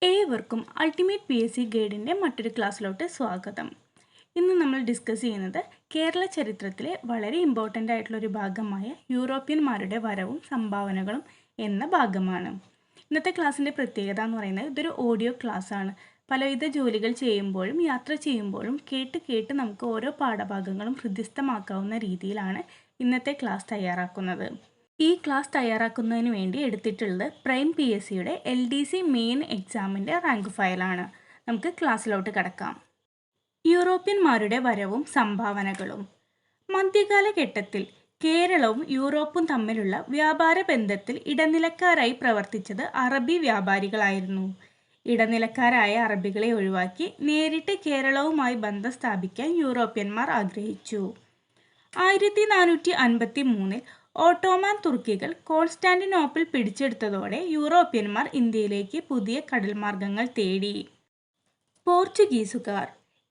ഏവർക്കും ultimate PSC ഗൈഡിൻ്റെ മറ്റൊരു ക്ലാസ്സിലോട്ട് സ്വാഗതം. ഇന്ന് നമ്മൾ ഡിസ്കസ് ചെയ്യുന്നത് കേരള ചരിത്രത്തിലെ വളരെ ഇമ്പോർട്ടൻ്റ് ആയിട്ടുള്ളൊരു ഭാഗമായ യൂറോപ്യന്മാരുടെ വരവും സംഭാവനകളും എന്ന ഭാഗമാണ്. ഇന്നത്തെ ക്ലാസ്സിൻ്റെ പ്രത്യേകത എന്ന് പറയുന്നത് ഇതൊരു ഓഡിയോ ക്ലാസ്സാണ്. പലവിധ ജോലികൾ ചെയ്യുമ്പോഴും യാത്ര ചെയ്യുമ്പോഴും കേട്ട് നമുക്ക് ഓരോ പാഠഭാഗങ്ങളും ഹൃദിസ്ഥമാക്കാവുന്ന രീതിയിലാണ് ഇന്നത്തെ ക്ലാസ് തയ്യാറാക്കുന്നത്. ഈ ക്ലാസ് തയ്യാറാക്കുന്നതിന് വേണ്ടി എടുത്തിട്ടുള്ളത് പ്രൈം PSCയുടെ LDC മെയിൻ എക്സാമിൻ്റെ റാങ്ക് ഫയലാണ്. നമുക്ക് ക്ലാസ്സിലോട്ട് കടക്കാം. യൂറോപ്യന്മാരുടെ വരവും സംഭാവനകളും. മധ്യകാലഘട്ടത്തിൽ കേരളവും യൂറോപ്പും തമ്മിലുള്ള വ്യാപാര ബന്ധത്തിൽ ഇടനിലക്കാരായി പ്രവർത്തിച്ചത് അറബി വ്യാപാരികളായിരുന്നു. ഇടനിലക്കാരായ അറബികളെ ഒഴിവാക്കി നേരിട്ട് കേരളവുമായി ബന്ധം സ്ഥാപിക്കാൻ യൂറോപ്യന്മാർ ആഗ്രഹിച്ചു. 1453 ഓട്ടോമാൻ തുർക്കികൾ കോൺസ്റ്റാന്റിനോപ്പിൾ പിടിച്ചെടുത്തതോടെ യൂറോപ്യന്മാർ ഇന്ത്യയിലേക്ക് പുതിയ കടൽമാർഗങ്ങൾ തേടി. പോർച്ചുഗീസുകാർ.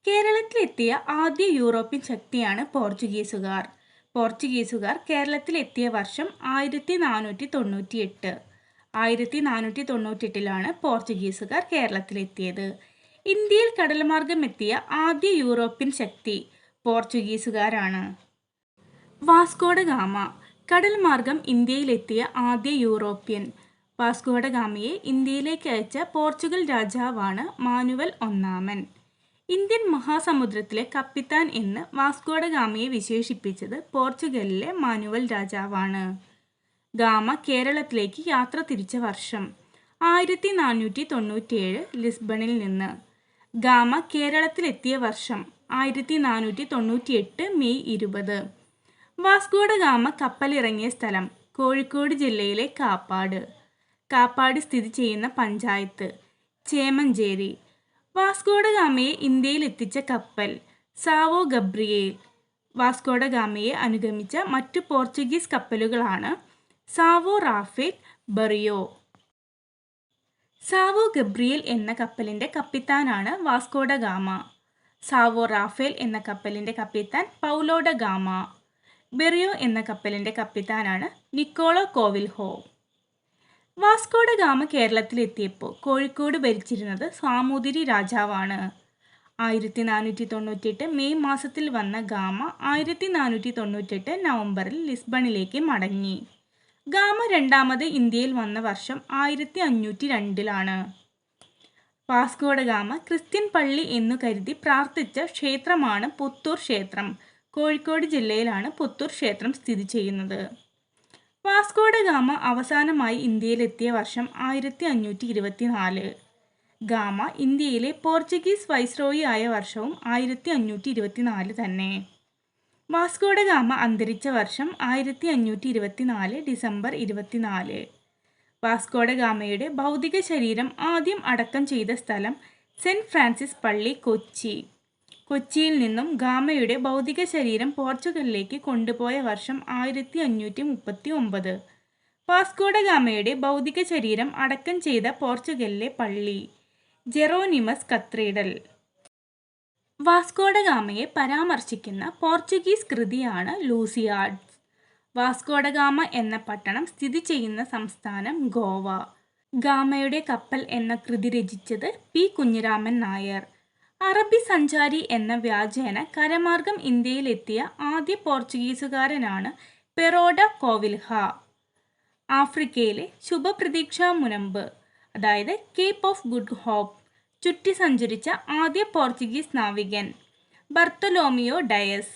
കേരളത്തിലെത്തിയ ആദ്യ യൂറോപ്യൻ ശക്തിയാണ് പോർച്ചുഗീസുകാർ. പോർച്ചുഗീസുകാർ കേരളത്തിലെത്തിയ വർഷം 1498. 1498 പോർച്ചുഗീസുകാർ കേരളത്തിലെത്തിയത്. ഇന്ത്യയിൽ കടൽമാർഗമെത്തിയ ആദ്യ യൂറോപ്യൻ ശക്തി പോർച്ചുഗീസുകാരാണ്. Vasco da Gama. കടൽ മാർഗം ഇന്ത്യയിലെത്തിയ ആദ്യ യൂറോപ്യൻ. വാസ്കോഡ ഗാമയെ ഇന്ത്യയിലേക്ക് അയച്ച പോർച്ചുഗൽ രാജാവാണ് മാനുവൽ ഒന്നാമൻ. ഇന്ത്യൻ മഹാസമുദ്രത്തിലെ കപ്പിത്താൻ എന്ന് വാസ്കോഡ ഗാമയെ വിശേഷിപ്പിച്ചത് പോർച്ചുഗലിലെ മാനുവൽ രാജാവാണ്. ഗാമ കേരളത്തിലേക്ക് യാത്ര തിരിച്ച വർഷം 1497 ലിസ്ബണിൽ നിന്ന്. ഗാമ കേരളത്തിലെത്തിയ വർഷം 1498 മെയ് 20. വാസ്കോഡ ഗാമ കപ്പലിറങ്ങിയ സ്ഥലം കോഴിക്കോട് ജില്ലയിലെ കാപ്പാട്. കാപ്പാട് സ്ഥിതി ചെയ്യുന്ന പഞ്ചായത്ത് ചേമഞ്ചേരി. വാസ്കോഡ ഗാമയെ ഇന്ത്യയിൽ എത്തിച്ച കപ്പൽ സാവോ ഗബ്രിയേൽ. വാസ്കോഡ ഗാമയെ അനുഗമിച്ച മറ്റു പോർച്ചുഗീസ് കപ്പലുകളാണ് Sao Raphael, Berrio. Sao Gabriel എന്ന കപ്പലിൻ്റെ കപ്പിത്താനാണ് വാസ്കോഡ ഗാമ. സാവോ റാഫേൽ എന്ന കപ്പലിൻ്റെ കപ്പിത്താൻ പൗലോ ഡ ഗാമ. ബെറിയോ എന്ന കപ്പലിൻ്റെ കപ്പിത്താനാണ് നിക്കോളോ കോവിൽഹോ. വാസ്കോഡ ഗാമ കേരളത്തിലെത്തിയപ്പോൾ കോഴിക്കോട് ഭരിച്ചിരുന്നത് സാമൂതിരി രാജാവാണ്. 1498 മെയ് മാസത്തിൽ വന്ന ഗാമ 1498 നവംബറിൽ ലിസ്ബണിലേക്ക് മടങ്ങി. ഗാമ രണ്ടാമത് ഇന്ത്യയിൽ വന്ന വർഷം 1502. വാസ്കോഡ ഗാമ ക്രിസ്ത്യൻ പള്ളി എന്നു കരുതി പ്രാർത്ഥിച്ച ക്ഷേത്രമാണ് പുത്തൂർ ക്ഷേത്രം. കോഴിക്കോട് ജില്ലയിലാണ് പുത്തൂർ ക്ഷേത്രം സ്ഥിതി ചെയ്യുന്നത്. വാസ്കോഡ ഗാമ അവസാനമായി ഇന്ത്യയിലെത്തിയ വർഷം 1524. ഗാമ ഇന്ത്യയിലെ പോർച്ചുഗീസ് വൈസ്രോയി ആയ വർഷവും 1524 തന്നെ. വാസ്കോഡ ഗാമ അന്തരിച്ച വർഷം 1524 ഡിസംബർ 24. വാസ്കോഡ ഗാമയുടെ ഭൗതിക ശരീരം ആദ്യം അടക്കം ചെയ്ത സ്ഥലം സെൻറ്റ് ഫ്രാൻസിസ് പള്ളി, കൊച്ചി. കൊച്ചിയിൽ നിന്നും ഗാമയുടെ ഭൗതിക ശരീരം പോർച്ചുഗലിലേക്ക് കൊണ്ടുപോയ വർഷം 1539. വാസ്കോഡ ഗാമയുടെ ഭൗതിക ശരീരം അടക്കം ചെയ്ത പോർച്ചുഗലിലെ പള്ളി ജെറോനിമസ് കത്തീഡ്രൽ. വാസ്കോഡ ഗാമയെ പരാമർശിക്കുന്ന പോർച്ചുഗീസ് കൃതിയാണ് ലൂസിയാഡ്സ്. വാസ്കോഡ ഗാമ എന്ന പട്ടണം സ്ഥിതി ചെയ്യുന്ന സംസ്ഥാനം ഗോവ. ഗാമയുടെ കപ്പൽ എന്ന കൃതി രചിച്ചത് P. കുഞ്ഞിരാമൻ നായർ. അറബി സഞ്ചാരി എന്ന വ്യാജേന കരമാർഗം ഇന്ത്യയിലെത്തിയ ആദ്യ പോർച്ചുഗീസുകാരനാണ് പെറോ ഡ കോവിൽഹ. ആഫ്രിക്കയിലെ ശുഭപ്രതീക്ഷാ മുനമ്പ്, അതായത് കേപ്പ് ഓഫ് ഗുഡ് ഹോപ്പ്, ചുറ്റി സഞ്ചരിച്ച ആദ്യ പോർച്ചുഗീസ് നാവികൻ ബർത്തലോമിയോ ഡയസ്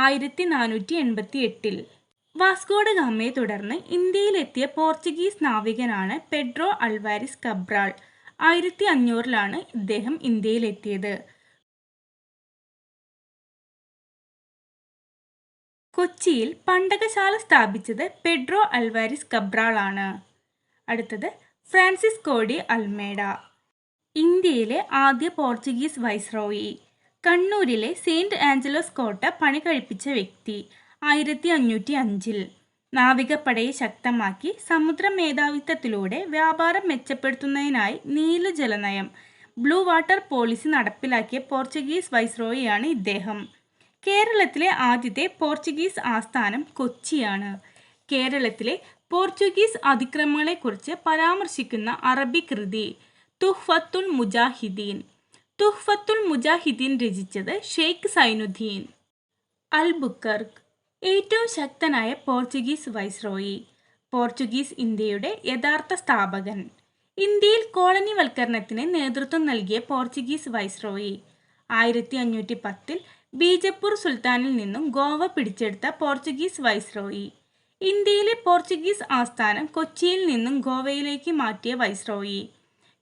1488. വാസ്കോഡ ഗാമയെ തുടർന്ന് ഇന്ത്യയിലെത്തിയ പോർച്ചുഗീസ് നാവികനാണ് പെഡ്രോ അൽവാരിസ് കബ്രാൾ. 1500 ഇദ്ദേഹം ഇന്ത്യയിലെത്തിയത്. കൊച്ചിയിൽ പണ്ടകശാല സ്ഥാപിച്ചത് പെഡ്രോ അൽവാരിസ് കബ്രാൾ ആണ്. അടുത്തത് ഫ്രാൻസിസ്കോ ഡി അൽമേഡ. ഇന്ത്യയിലെ ആദ്യ പോർച്ചുഗീസ് വൈസ്രോയി. കണ്ണൂരിലെ സെയിൻറ്റ് ആഞ്ചലോസ് കോട്ട പണി കഴിപ്പിച്ച വ്യക്തി 1505. നാവികപ്പടയെ ശക്തമാക്കി സമുദ്ര മേധാവിത്വത്തിലൂടെ വ്യാപാരം മെച്ചപ്പെടുത്തുന്നതിനായി നീല ജലനയം ബ്ലൂ വാട്ടർ പോളിസി നടപ്പിലാക്കിയ പോർച്ചുഗീസ് വൈസ്രോയിയാണ് ഇദ്ദേഹം. കേരളത്തിലെ ആദ്യത്തെ പോർച്ചുഗീസ് ആസ്ഥാനം കൊച്ചിയാണ്. കേരളത്തിലെ പോർച്ചുഗീസ് അതിക്രമങ്ങളെക്കുറിച്ച് പരാമർശിക്കുന്ന അറബി കൃതി തുഹ്ഫത്തുൽ മുജാഹിദീൻ. തുഹ്ഫത്തുൽ മുജാഹിദീൻ രചിച്ചത് ഷെയ്ഖ് സൈനുദ്ദീൻ. അൽബുക്കർക്ക്. ഏറ്റവും ശക്തനായ പോർച്ചുഗീസ് വൈസ്രോയി. പോർച്ചുഗീസ് ഇന്ത്യയുടെ യഥാർത്ഥ സ്ഥാപകൻ. ഇന്ത്യയിൽ കോളനിവൽക്കരണത്തിന് നേതൃത്വം നൽകിയ പോർച്ചുഗീസ് വൈസ്രോയി. 1510 ബീജപ്പൂർ സുൽത്താനിൽ നിന്നും ഗോവ പിടിച്ചെടുത്ത പോർച്ചുഗീസ് വൈസ്രോയി. ഇന്ത്യയിലെ പോർച്ചുഗീസ് ആസ്ഥാനം കൊച്ചിയിൽ നിന്നും ഗോവയിലേക്ക് മാറ്റിയ വൈസ്രോയി.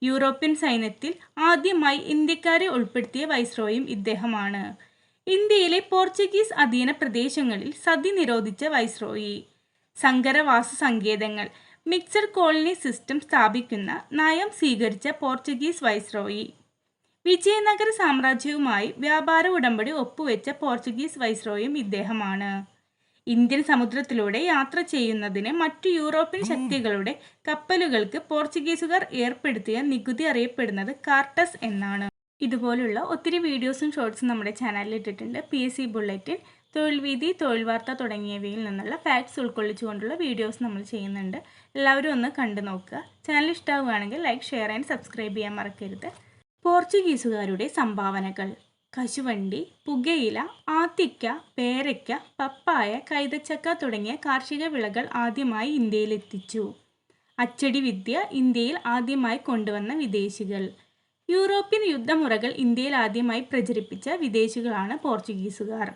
യൂറോപ്യൻ സൈന്യത്തിൽ ആദ്യമായി ഇന്ത്യക്കാരെ ഉൾപ്പെടുത്തിയ വൈസ്രോയും ഇദ്ദേഹമാണ്. ഇന്ത്യയിലെ പോർച്ചുഗീസ് അധീന പ്രദേശങ്ങളിൽ സതി നിരോധിച്ച വൈസ്രോയി. സങ്കരവാസ സങ്കേതങ്ങൾ, മിക്സഡ് കോളനി സിസ്റ്റം സ്ഥാപിക്കുന്ന നയം സ്വീകരിച്ച പോർച്ചുഗീസ് വൈസ്രോയി. വിജയനഗര സാമ്രാജ്യവുമായി വ്യാപാര ഉടമ്പടി ഒപ്പുവെച്ച പോർച്ചുഗീസ് വൈസ്രോയും ഇദ്ദേഹമാണ്. ഇന്ത്യൻ സമുദ്രത്തിലൂടെ യാത്ര ചെയ്യുന്നതിന് മറ്റു യൂറോപ്യൻ ശക്തികളുടെ കപ്പലുകൾക്ക് പോർച്ചുഗീസുകാർ ഏർപ്പെടുത്തിയ നികുതി അറിയപ്പെടുന്നത് കാർട്ടസ് എന്നാണ്. ഇതുപോലുള്ള ഒത്തിരി വീഡിയോസും ഷോർട്സും നമ്മുടെ ചാനലിൽ ഇട്ടിട്ടുണ്ട്. PSC ബുള്ളറ്റിൻ, തൊഴിൽ വീതി, തൊഴിൽ വാർത്ത തുടങ്ങിയവയിൽ നിന്നുള്ള ഫാക്ട്സ് ഉൾക്കൊള്ളിച്ചുകൊണ്ടുള്ള വീഡിയോസ് നമ്മൾ ചെയ്യുന്നുണ്ട്. എല്ലാവരും ഒന്ന് കണ്ടു നോക്കുക. ചാനൽ ഇഷ്ടമാവുകയാണെങ്കിൽ ലൈക്ക്, ഷെയർ ആൻഡ് സബ്സ്ക്രൈബ് ചെയ്യാൻ മറക്കരുത്. പോർച്ചുഗീസുകാരുടെ സംഭാവനകൾ. കശുവണ്ടി, പുകയില, ആത്തിക്ക, പേരയ്ക്ക, പപ്പായ, കൈതച്ചക്ക തുടങ്ങിയ കാർഷിക വിളകൾ ആദ്യമായി ഇന്ത്യയിലെത്തിച്ചു. അച്ചടി വിദ്യ ഇന്ത്യയിൽ ആദ്യമായി കൊണ്ടുവന്ന വിദേശികൾ. യൂറോപ്യൻ യുദ്ധമുറകൾ ഇന്ത്യയിൽ ആദ്യമായി പ്രചരിപ്പിച്ച വിദേശികളാണ് പോർച്ചുഗീസുകാർ.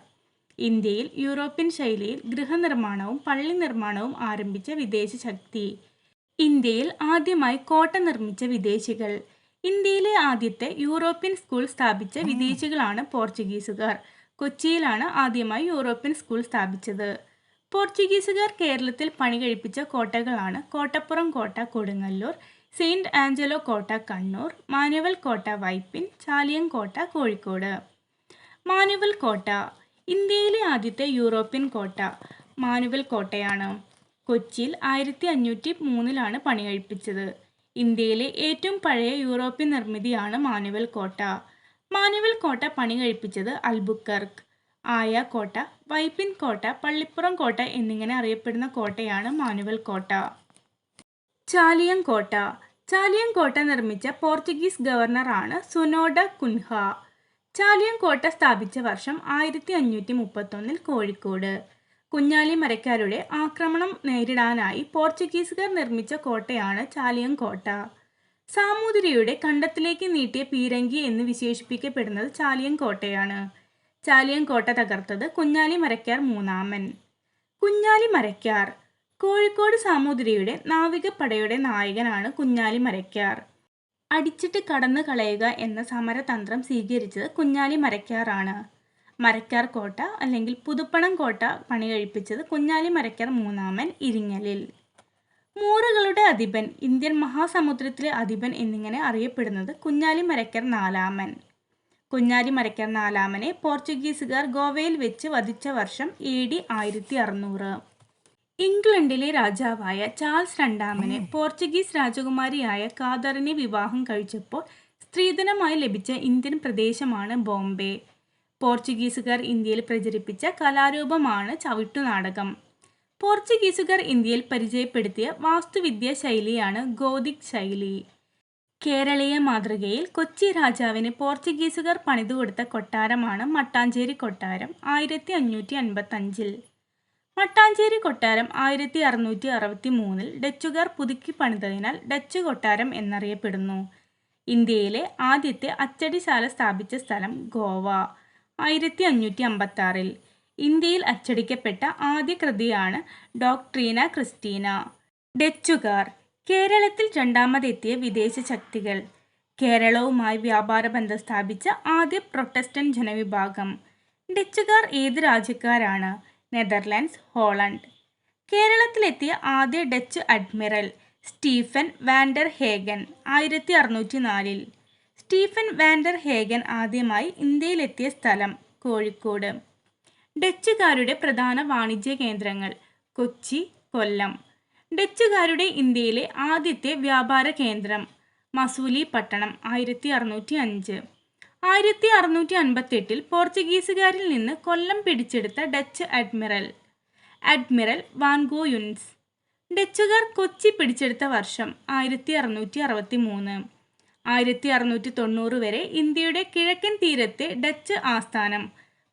ഇന്ത്യയിൽ യൂറോപ്യൻ ശൈലിയിൽ ഗൃഹനിർമ്മാണവും പള്ളി നിർമ്മാണവും ആരംഭിച്ച വിദേശ ശക്തി. ഇന്ത്യയിൽ ആദ്യമായി കോട്ട നിർമ്മിച്ച വിദേശികൾ. ഇന്ത്യയിലെ ആദ്യത്തെ യൂറോപ്യൻ സ്കൂൾ സ്ഥാപിച്ച വിദേശികളാണ് പോർച്ചുഗീസുകാർ. കൊച്ചിയിലാണ് ആദ്യമായി യൂറോപ്യൻ സ്കൂൾ സ്ഥാപിച്ചത്. പോർച്ചുഗീസുകാർ കേരളത്തിൽ പണി കഴിപ്പിച്ച കോട്ടകളാണ് കോട്ടപ്പുറം കോട്ട കൊടുങ്ങല്ലൂർ, സെയിൻറ്റ് ആഞ്ചലോ കോട്ട കണ്ണൂർ, മാനുവൽ കോട്ട വൈപ്പിൻ, ചാലിയം കോട്ട കോഴിക്കോട്. മാനുവൽ കോട്ട ഇന്ത്യയിലെ ആദ്യത്തെ യൂറോപ്യൻ കോട്ട മാനുവൽ കോട്ടയാണ്. കൊച്ചിയിൽ 1503 പണി കഴിപ്പിച്ചത്. ഇന്ത്യയിലെ ഏറ്റവും പഴയ യൂറോപ്യൻ നിർമ്മിതിയാണ് മാനുവൽ കോട്ട. മാനുവൽ കോട്ട പണി കഴിപ്പിച്ചത് അൽബുക്കർക്ക്. ആയ കോട്ട, വൈപ്പിൻ കോട്ട, പള്ളിപ്പുറം കോട്ട എന്നിങ്ങനെ അറിയപ്പെടുന്ന കോട്ടയാണ് മാനുവൽ കോട്ട. ചാലിയം കോട്ട. ചാലിയം കോട്ട നിർമ്മിച്ച പോർച്ചുഗീസ് ഗവർണറാണ് സുനോഡ കുൻഹ. ചാലിയം കോട്ട സ്ഥാപിച്ച വർഷം 1531 കോഴിക്കോട്. കുഞ്ഞാലി മരക്കാരുടെ ആക്രമണം നേരിടാനായി പോർച്ചുഗീസുകാർ നിർമ്മിച്ച കോട്ടയാണ് ചാലിയം കോട്ട. സാമൂതിരിയുടെ കണ്ടത്തിലേക്ക് നീട്ടിയ പീരങ്കി എന്ന് വിശേഷിപ്പിക്കപ്പെടുന്നത് ചാലിയം കോട്ടയാണ്. ചാലിയം കോട്ട തകർത്തത് കുഞ്ഞാലി മരക്കാർ മൂന്നാമൻ. കുഞ്ഞാലി മരക്കാർ കോഴിക്കോട് സാമൂതിരിയുടെ നാവികപ്പടയുടെ നായകനാണ് കുഞ്ഞാലി മരക്കാർ. അടിച്ചിട്ട് കടന്നു കളയുക എന്ന സമരതന്ത്രം സ്വീകരിച്ചത് കുഞ്ഞാലി മരക്കാറാണ്. മരക്കാർ കോട്ട അല്ലെങ്കിൽ പുതുപ്പണം കോട്ട പണി കഴിപ്പിച്ചത് കുഞ്ഞാലി മരക്കാർ മൂന്നാമൻ ഇരിങ്ങലിൽ. മൂറുകളുടെ അധിപൻ, ഇന്ത്യൻ മഹാസമുദ്രത്തിലെ അധിപൻ എന്നിങ്ങനെ അറിയപ്പെടുന്നത് കുഞ്ഞാലി മരക്കാർ നാലാമൻ. കുഞ്ഞാലി മരക്കാർ നാലാമനെ പോർച്ചുഗീസുകാർ ഗോവയിൽ വെച്ച് വധിച്ച വർഷം AD 1600. ഇംഗ്ലണ്ടിലെ രാജാവായ ചാൾസ് രണ്ടാമനെ പോർച്ചുഗീസ് രാജകുമാരിയായ കാതറിനെ വിവാഹം കഴിച്ചപ്പോൾ സ്ത്രീധനമായി ലഭിച്ച ഇന്ത്യൻ പ്രദേശമാണ് ബോംബെ. പോർച്ചുഗീസുകാർ ഇന്ത്യയിൽ പ്രചരിപ്പിച്ച കലാരൂപമാണ് ചവിട്ടുനാടകം. പോർച്ചുഗീസുകാർ ഇന്ത്യയിൽ പരിചയപ്പെടുത്തിയ വാസ്തുവിദ്യാ ശൈലിയാണ് ഗോതിക് ശൈലി. കേരളീയ മാതൃകയിൽ കൊച്ചി രാജാവിന് പോർച്ചുഗീസുകാർ പണിതുകൊടുത്ത കൊട്ടാരമാണ് മട്ടാഞ്ചേരി കൊട്ടാരം 1555. മട്ടാഞ്ചേരി കൊട്ടാരം 1663 ഡച്ചുകാർ പുതുക്കി പണിതതിനാൽ ഡച്ച് കൊട്ടാരം എന്നറിയപ്പെടുന്നു. ഇന്ത്യയിലെ ആദ്യത്തെ അച്ചടിശാല സ്ഥാപിച്ച സ്ഥലം ഗോവ 1556. ഇന്ത്യയിൽ അച്ചടിക്കപ്പെട്ട ആദ്യ കൃതിയാണ് ഡോക്ട്രീന ക്രിസ്റ്റീന. ഡച്ചുകാർ കേരളത്തിൽ രണ്ടാമതെത്തിയ വിദേശ ശക്തികൾ. കേരളവുമായി വ്യാപാര ബന്ധം സ്ഥാപിച്ച ആദ്യ പ്രൊട്ടസ്റ്റന്റ് ജനവിഭാഗം. ഡച്ചുകാർ ഏത് രാജ്യക്കാരാണ്? Netherlands, Holland. കേരളത്തിലെത്തിയ ആദ്യ Dutch admiral Stephen van der Hagen 1604. Stephen van der Hagen ആദ്യമായി ഇന്ത്യയിലെത്തിയ സ്ഥലം കോഴിക്കോട്. ഡച്ചുകാരുടെ പ്രധാന വാണിജ്യ കേന്ദ്രങ്ങൾ കൊച്ചി, കൊല്ലം. ഡച്ചുകാരുടെ ഇന്ത്യയിലെ ആദ്യത്തെ വ്യാപാര കേന്ദ്രം മസൂലിപട്ടണം 1605. 1658 പോർച്ചുഗീസുകാരിൽ നിന്ന് കൊല്ലം പിടിച്ചെടുത്ത ഡച്ച് അഡ്മിറൽ വാൻഗോയുൻസ്. ഡച്ചുകാർ കൊച്ചി പിടിച്ചെടുത്ത വർഷം 1663. 1690 വരെ ഇന്ത്യയുടെ കിഴക്കൻ തീരത്തെ ഡച്ച് ആസ്ഥാനം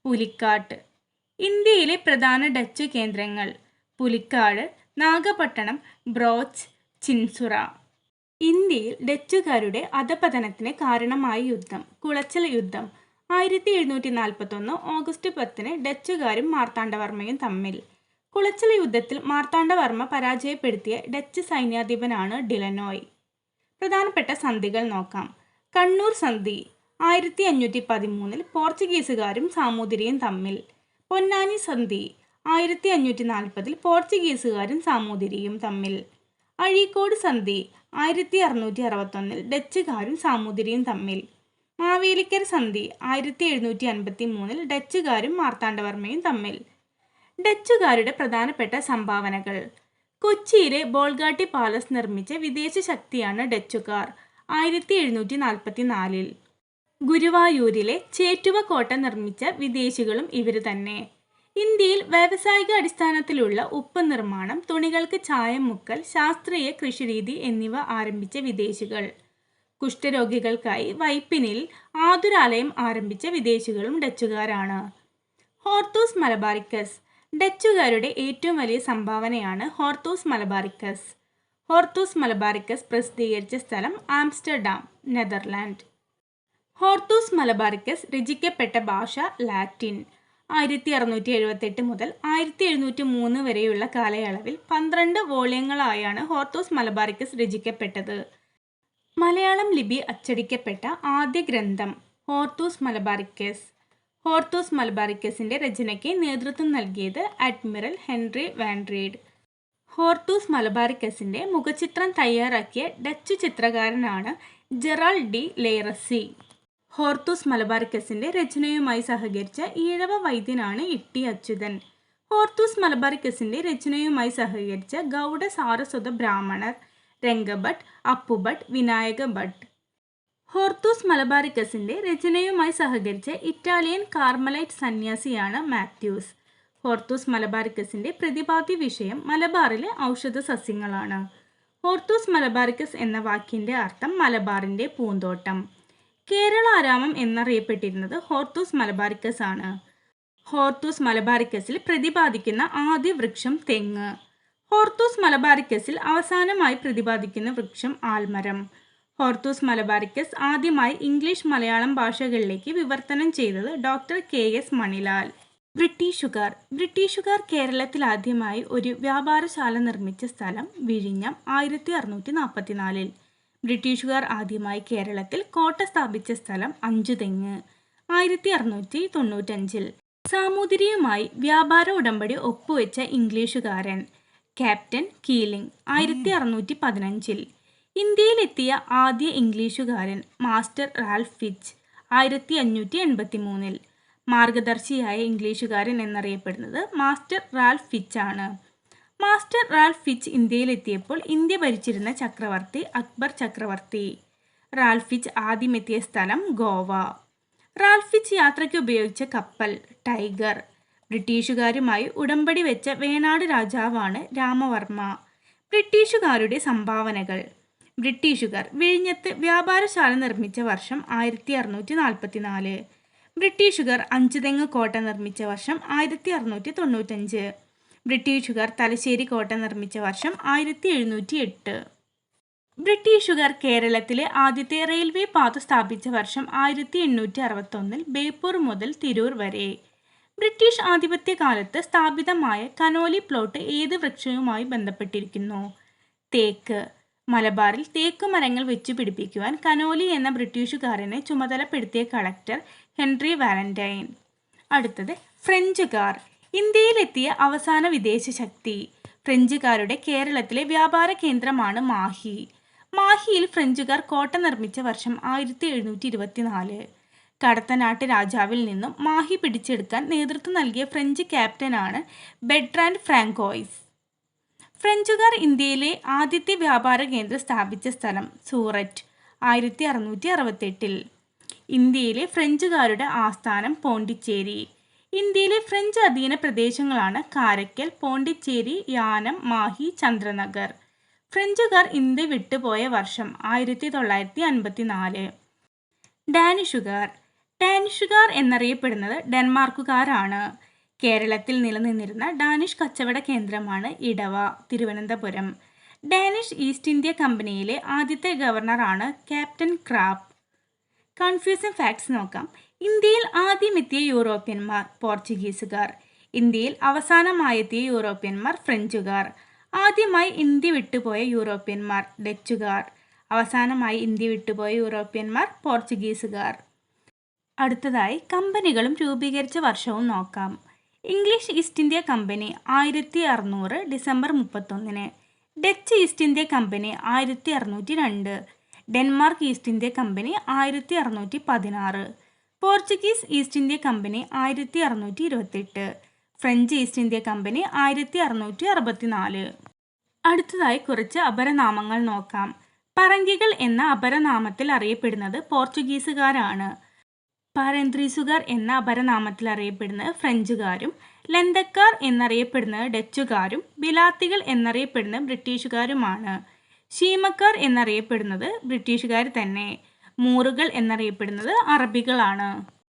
പുലിക്കാട്ട്. ഇന്ത്യയിലെ പ്രധാന ഡച്ച് കേന്ദ്രങ്ങൾ പുലിക്കാട്, നാഗപട്ടണം, ബ്രോച്ച്, ചിൻസുറ. ഇന്ത്യയിൽ ഡച്ചുകാരുടെ അധപതനത്തിന് കാരണമായ യുദ്ധം കുളച്ചൽ യുദ്ധം 1741 ഓഗസ്റ്റ് 10 ഡച്ചുകാരും മാർത്താണ്ഡവർമ്മയും തമ്മിൽ. കുളച്ചൽ യുദ്ധത്തിൽ മാർത്താണ്ഡവർമ്മ പരാജയപ്പെടുത്തിയ ഡച്ച് സൈന്യാധിപനാണ് ഡിലനോയ്. പ്രധാനപ്പെട്ട സന്ധികൾ നോക്കാം. കണ്ണൂർ സന്ധി 1513 പോർച്ചുഗീസുകാരും സാമൂതിരിയും തമ്മിൽ. പൊന്നാനി സന്ധി 1540 പോർച്ചുഗീസുകാരും സാമൂതിരിയും തമ്മിൽ. അഴീക്കോട് സന്ധി 1661 ഡച്ചുകാരും സാമൂതിരിയും തമ്മിൽ. മാവേലിക്കര സന്ധി 1753 ഡച്ചുകാരും മാർത്താണ്ഡവർമ്മയും തമ്മിൽ. ഡച്ചുകാരുടെ പ്രധാനപ്പെട്ട സംഭാവനകൾ. കൊച്ചിയിലെ ബോൾഗാട്ടി പാലസ് നിർമ്മിച്ച വിദേശ ശക്തിയാണ് ഡച്ചുകാർ 1744. ഗുരുവായൂരിലെ ചേറ്റുവ കോട്ട നിർമ്മിച്ച വിദേശികളും ഇവർ തന്നെ. ഇന്ത്യയിൽ വ്യാവസായിക അടിസ്ഥാനത്തിലുള്ള ഉപ്പ് നിർമ്മാണം, തുണികൾക്ക് ചായം മുക്കൽ, ശാസ്ത്രീയ കൃഷിരീതി എന്നിവ ആരംഭിച്ച വിദേശികൾ. കുഷ്ഠരോഗികൾക്കായി വൈപ്പിനിൽ ആതുരാലയം ആരംഭിച്ച വിദേശികളും ഡച്ചുകാരാണ്. ഹോർത്തൂസ് മലബാറിക്കസ് ഡച്ചുകാരുടെ ഏറ്റവും വലിയ സംഭാവനയാണ് ഹോർത്തൂസ് മലബാറിക്കസ്. ഹോർത്തൂസ് മലബാറിക്കസ് പ്രസിദ്ധീകരിച്ച സ്ഥലം ആംസ്റ്റർഡാം, നെതർലാൻഡ്. ഹോർത്തൂസ് മലബാറിക്കസ് രചിക്കപ്പെട്ട ഭാഷ ലാറ്റിൻ. 1678 മുതൽ 1703 വരെയുള്ള കാലയളവിൽ 12 വോള്യങ്ങളായാണ് ഹോർത്തൂസ് മലബാറിക്കസ് രചിക്കപ്പെട്ടത്. മലയാളം ലിപി അച്ചടിക്കപ്പെട്ട ആദ്യ ഗ്രന്ഥം ഹോർത്തൂസ് മലബാറിക്കസ്. ഹോർത്തൂസ് മലബാറിക്കസിന്റെ രചനയ്ക്ക് നേതൃത്വം നൽകിയത് admiral Henry van Reede. Hortus മലബാറിക്കസിന്റെ മുഖചിത്രം തയ്യാറാക്കിയ ഡച്ച് ചിത്രകാരനാണ് ജെറാൾഡ് ഡി ലെയ്റസി. ഹോർത്തൂസ് മലബാറിക്കസിന്റെ രചനയുമായി സഹകരിച്ച ഈഴവ വൈദ്യനാണ് ഇട്ടി അച്യുതൻ. ഹോർത്തൂസ് മലബാറിക്കസിന്റെ രചനയുമായി സഹകരിച്ച ഗൗഡ സാരസ്വത ബ്രാഹ്മണർ രംഗഭട്ട്, അപ്പുഭട്ട്, വിനായക ഭട്ട്. ഹോർത്തൂസ് മലബാറിക്കസിന്റെ രചനയുമായി സഹകരിച്ച ഇറ്റാലിയൻ കാർമലൈറ്റ് സന്യാസിയാണ് മാത്യൂസ്. ഹോർത്തൂസ് മലബാറിക്കസിന്റെ പ്രതിപാദ്യ വിഷയം മലബാറിലെ ഔഷധ സസ്യങ്ങളാണ്. ഹോർത്തൂസ് മലബാറിക്കസ് എന്ന വാക്കിന്റെ അർത്ഥം മലബാറിന്റെ പൂന്തോട്ടം. കേരളാരാമം എന്നറിയപ്പെട്ടിരുന്നത് ഹോർത്തൂസ് മലബാറിക്കസ് ആണ്. ഹോർത്തൂസ് മലബാറിക്കസിൽ പ്രതിപാദിക്കുന്ന ആദ്യ വൃക്ഷം തെങ്ങ്. ഹോർത്തൂസ് മലബാറിക്കസിൽ അവസാനമായി പ്രതിപാദിക്കുന്ന വൃക്ഷം ആൽമരം. ഹോർത്തൂസ് മലബാറിക്കസ് ആദ്യമായി ഇംഗ്ലീഷ് മലയാളം ഭാഷകളിലേക്ക് വിവർത്തനം ചെയ്തത് ഡോക്ടർ KS മണിലാൽ. ബ്രിട്ടീഷുകാർ കേരളത്തിൽ ആദ്യമായി ഒരു വ്യാപാരശാല നിർമ്മിച്ച സ്ഥലം വിഴിഞ്ഞം 1644. ബ്രിട്ടീഷുകാർ ആദ്യമായി കേരളത്തിൽ കോട്ട സ്ഥാപിച്ച സ്ഥലം അഞ്ചുതെങ്ങ് 1695. സാമൂതിരിയുമായി വ്യാപാര ഉടമ്പടി ഒപ്പുവെച്ച ഇംഗ്ലീഷുകാരൻ ക്യാപ്റ്റൻ കീലിംഗ് 1615. ഇന്ത്യയിലെത്തിയ ആദ്യ ഇംഗ്ലീഷുകാരൻ മാസ്റ്റർ റാൽഫ് ഫിച്ച് 1583. മാർഗദർശിയായ ഇംഗ്ലീഷുകാരൻ എന്നറിയപ്പെടുന്നത് മാസ്റ്റർ റാൽഫ് ഫിച്ച് ആണ്. മാസ്റ്റർ റാൽഫ് ഫിച്ച് ഇന്ത്യയിലെത്തിയപ്പോൾ ഇന്ത്യ ഭരിച്ചിരുന്ന ചക്രവർത്തി അക്ബർ ചക്രവർത്തി. റാൽഫ് ഫിച്ച് ആദ്യമെത്തിയ സ്ഥലം ഗോവ. റാൽഫ് ഫിച്ച് യാത്രയ്ക്ക് ഉപയോഗിച്ച കപ്പൽ ടൈഗർ. ബ്രിട്ടീഷുകാരുമായി ഉടമ്പടി വെച്ച വേണാട് രാജാവാണ് രാമവർമ്മ. ബ്രിട്ടീഷുകാരുടെ സംഭാവനകൾ. ബ്രിട്ടീഷുകാർ വിഴിഞ്ഞത്ത് വ്യാപാരശാല നിർമ്മിച്ച വർഷം 1644. ബ്രിട്ടീഷുകാർ അഞ്ചുതെങ്ങ് കോട്ട നിർമ്മിച്ച വർഷം 1695. ബ്രിട്ടീഷുകാർ തലശ്ശേരി കോട്ട നിർമ്മിച്ച വർഷം 1708. ബ്രിട്ടീഷുകാർ കേരളത്തിലെ ആദ്യത്തെ റെയിൽവേ പാത സ്ഥാപിച്ച വർഷം 1861 ബേപ്പൂർ മുതൽ തിരൂർ വരെ. ബ്രിട്ടീഷ് ആധിപത്യകാലത്ത് സ്ഥാപിതമായ കനോലി പ്ലോട്ട് ഏത് വൃക്ഷവുമായി ബന്ധപ്പെട്ടിരിക്കുന്നു? തേക്ക്. മലബാറിൽ തേക്കുമരങ്ങൾ വെച്ചു പിടിപ്പിക്കുവാൻ കനോലി എന്ന ബ്രിട്ടീഷുകാരനെ ചുമതലപ്പെടുത്തിയ കളക്ടർ ഹെൻറി വാലന്റൈൻ. അടുത്തത് ഫ്രഞ്ചുകാർ. ഇന്ത്യയിലെത്തിയ അവസാന വിദേശ ശക്തി. ഫ്രഞ്ചുകാരുടെ കേരളത്തിലെ വ്യാപാര കേന്ദ്രമാണ് മാഹി. മാഹിയിൽ ഫ്രഞ്ചുകാർ കോട്ട നിർമ്മിച്ച വർഷം 1724. കടത്തനാട്ട് രാജാവിൽ നിന്നും മാഹി പിടിച്ചെടുക്കാൻ നേതൃത്വം നൽകിയ ഫ്രഞ്ച് ക്യാപ്റ്റനാണ് ബെർട്രാൻഡ് ഫ്രാങ്കോയിസ്. ഫ്രഞ്ചുകാർ ഇന്ത്യയിലെ ആദ്യത്തെ വ്യാപാര കേന്ദ്രം സ്ഥാപിച്ച സ്ഥലം സൂററ്റ് 1668. ഇന്ത്യയിലെ ഫ്രഞ്ചുകാരുടെ ആസ്ഥാനം പോണ്ടിച്ചേരി. ഇന്ത്യയിലെ ഫ്രഞ്ച് അധീന പ്രദേശങ്ങളാണ് കാരയ്ക്കൽ, പോണ്ടിച്ചേരി, യാനം, മാഹി, ചന്ദ്രനഗർ. ഫ്രഞ്ചുകാർ ഇന്ത്യ വിട്ടുപോയ വർഷം 1954. ഡാനിഷുകാർ എന്നറിയപ്പെടുന്നത് ഡെൻമാർക്കുകാരാണ്. കേരളത്തിൽ നിലനിന്നിരുന്ന ഡാനിഷ് കച്ചവട കേന്ദ്രമാണ് ഇടവ, തിരുവനന്തപുരം. ഡാനിഷ് ഈസ്റ്റ് ഇന്ത്യ കമ്പനിയിലെ ആദ്യത്തെ ഗവർണറാണ് ക്യാപ്റ്റൻ ക്രാപ്പ്. കൺഫ്യൂസിംഗ് ഫാക്ട്സ് നോക്കാം. ഇന്ത്യയിൽ ആദ്യമെത്തിയ യൂറോപ്യന്മാർ പോർച്ചുഗീസുകാർ. ഇന്ത്യയിൽ അവസാനമായെത്തിയ യൂറോപ്യന്മാർ ഫ്രഞ്ചുകാർ. ആദ്യമായി ഇന്ത്യ വിട്ടുപോയ യൂറോപ്യന്മാർ ഡച്ചുകാർ. അവസാനമായി ഇന്ത്യ വിട്ടുപോയ യൂറോപ്യന്മാർ പോർച്ചുഗീസുകാർ. അടുത്തതായി കമ്പനികളും രൂപീകരിച്ച വർഷവും നോക്കാം. English east India company 1600 December 31. Dutch east India company 1602. Denmark east India company 1616. Portuguese east India company 1628. French east India company 1664. അടുത്തതായി കുറച്ച് അപരനാമങ്ങൾ നോക്കാം. പറങ്കികൾ എന്ന അപരനാമത്തിൽ അറിയപ്പെടുന്നത് പോർച്ചുഗീസുകാരാണ്. പാരന്ത്രീസുകാർ എന്ന അപരനാമത്തിൽ അറിയപ്പെടുന്നത് ഫ്രഞ്ചുകാരും. ലന്തക്കാർ എന്നറിയപ്പെടുന്നത് ഡച്ചുകാരും. ബിലാത്തികൾ എന്നറിയപ്പെടുന്നത് ബ്രിട്ടീഷുകാരുമാണ്. ശീമക്കാർ എന്നറിയപ്പെടുന്നത് ബ്രിട്ടീഷുകാർ തന്നെ. മൂറുകൾ എന്നറിയപ്പെടുന്നത് അറബികളാണ്.